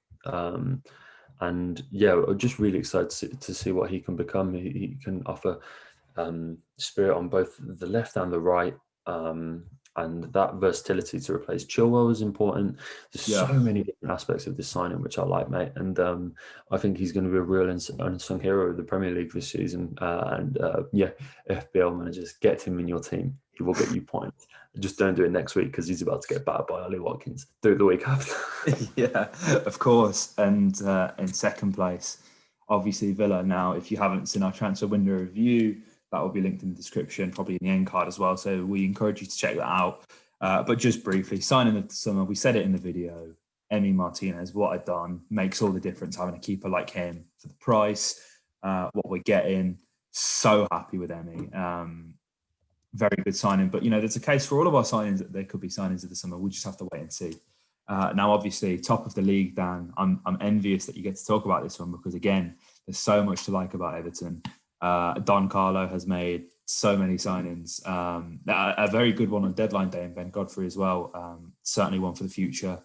And yeah, I'm just really excited to see what he can become. He can offer spirit on both the left and the right. And that versatility to replace Chilwell is important. There's so many different aspects of this signing which I like, mate. And I think he's going to be a real unsung hero of the Premier League this season. FPL managers, get him in your team. He will get you points. Just don't do it next week because he's about to get battered by Ollie Watkins. Do it the week after. Yeah, of course. And in second place, obviously Villa. Now, if you haven't seen our transfer window review, that will be linked in the description, probably in the end card as well. So we encourage you to check that out. But just briefly, signing of the summer, we said it in the video, Emi Martinez, what I've done, makes all the difference having a keeper like him for the price, what we're getting. So happy with Emi. Very good signing. But, there's a case for all of our signings that there could be signings of the summer. We just have to wait and see. Now, obviously, top of the league, Dan, I'm envious that you get to talk about this one because, again, there's so much to like about Everton. Don Carlo has made so many signings. A very good one on deadline day, and Ben Godfrey as well. Certainly one for the future.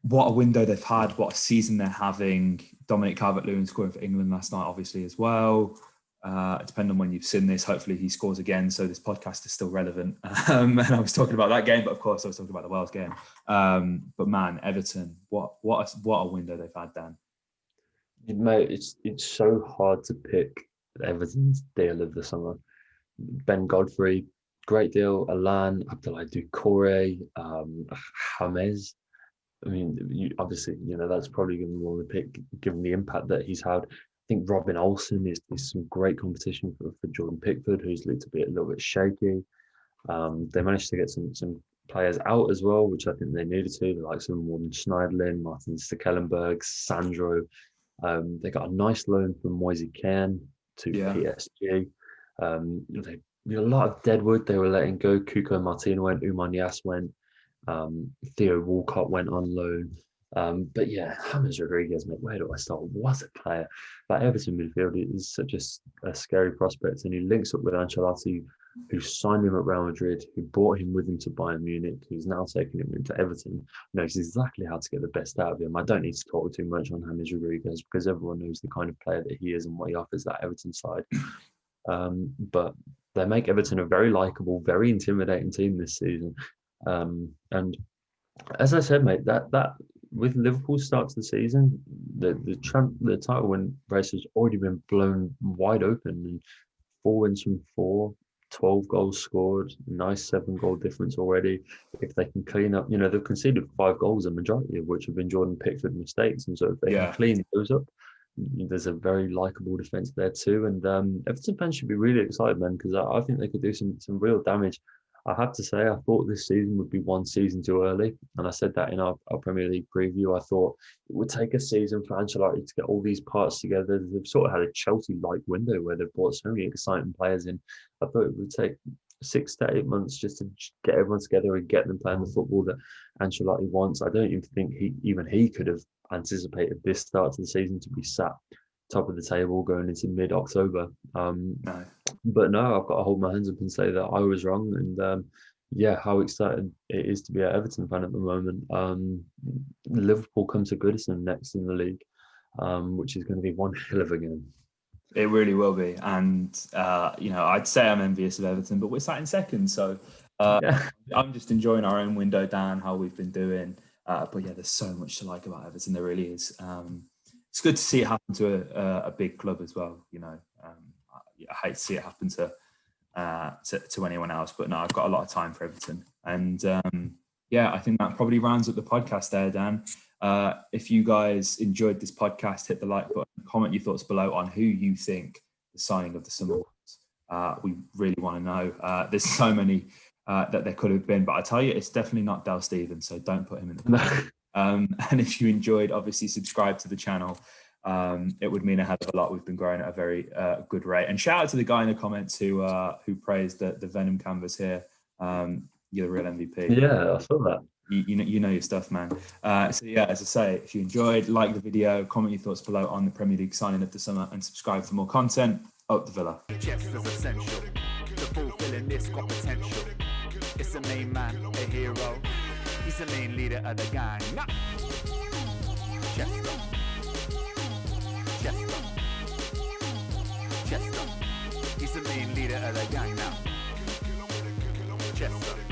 What a window they've had. What a season they're having. Dominic Calvert-Lewin scoring for England last night, obviously, as well. Depending on when you've seen this, hopefully he scores again, so this podcast is still relevant. And I was talking about that game, but of course I was talking about the Wales game. But man, Everton, what a window they've had, Dan. Mate, it's so hard to pick Everton's deal of the summer. Ben Godfrey, great deal. Alan, Abdoulaye Doucouré, James. I mean, obviously, that's probably going to be one of the pick, given the impact that he's had. I think Robin Olsen is some great competition for Jordan Pickford, who's looked to be a little bit shaky. They managed to get some players out as well, which I think they needed to, like some Morten Schneiderlin, Martin Stekelenburg, Sandro. They got a nice loan from Moise Kean to PSG. A lot of deadwood they were letting go. Cuco Martin went, Oumar Niasse went, Theo Walcott went on loan. But yeah, James Rodriguez, mate, where do I start? What a player. That Everton midfield is such a scary prospect, and he links up with Ancelotti who signed him at Real Madrid, who brought him with him to Bayern Munich, who's now taking him into Everton, knows exactly how to get the best out of him. I don't need to talk too much on James Rodriguez because everyone knows the kind of player that he is and what he offers that Everton side. But they make Everton a very likeable, very intimidating team this season. And as I said, mate, that with Liverpool's start to the season, the title win race has already been blown wide open, and 4 wins from 4, 12 goals scored, nice 7-goal difference already. If they can clean up, they've conceded 5 goals, a majority of which have been Jordan Pickford mistakes, and so if they can clean those up, there's a very likable defence there too. And Everton fans should be really excited, man, because I think they could do some real damage. I have to say, I thought this season would be one season too early. And I said that in our Premier League preview. I thought it would take a season for Ancelotti to get all these parts together. They've sort of had a Chelsea-like window where they've brought so many exciting players in. I thought it would take 6 to 8 months just to get everyone together and get them playing the football that Ancelotti wants. I don't even think he could have anticipated this start to the season to be sat top of the table going into mid-October. No. But no, I've got to hold my hands up and say that I was wrong. And how excited it is to be an Everton fan at the moment. Liverpool come to Goodison next in the league, which is going to be one hell of a game. It really will be. And, I'd say I'm envious of Everton, but we're sat in second. So I'm just enjoying our own window down, how we've been doing. But yeah, there's so much to like about Everton. There really is. It's good to see it happen to a big club as well. I hate to see it happen to anyone else, but no, I've got a lot of time for Everton. And I think that probably rounds up the podcast there, Dan. If you guys enjoyed this podcast, hit the like button, comment your thoughts below on who you think the signing of the summer was. We really want to know. There's so many that there could have been, but I tell you, it's definitely not Dale Stephens, so don't put him in the comments. And if you enjoyed, obviously subscribe to the channel. It would mean a hell of a lot. We've been growing at a very good rate. And shout out to the guy in the comments who praised the Venom canvas here. You're the real MVP. Yeah, I saw that. You know your stuff, man. As I say, if you enjoyed, like the video, comment your thoughts below on the Premier League signing of the summer, and subscribe for more content. Up the Villa. Chest is essential to fulfilling this got potential. It's a main man, a hero. He's the main leader of the gang. Chester. He's the main leader of the gang now. Chester.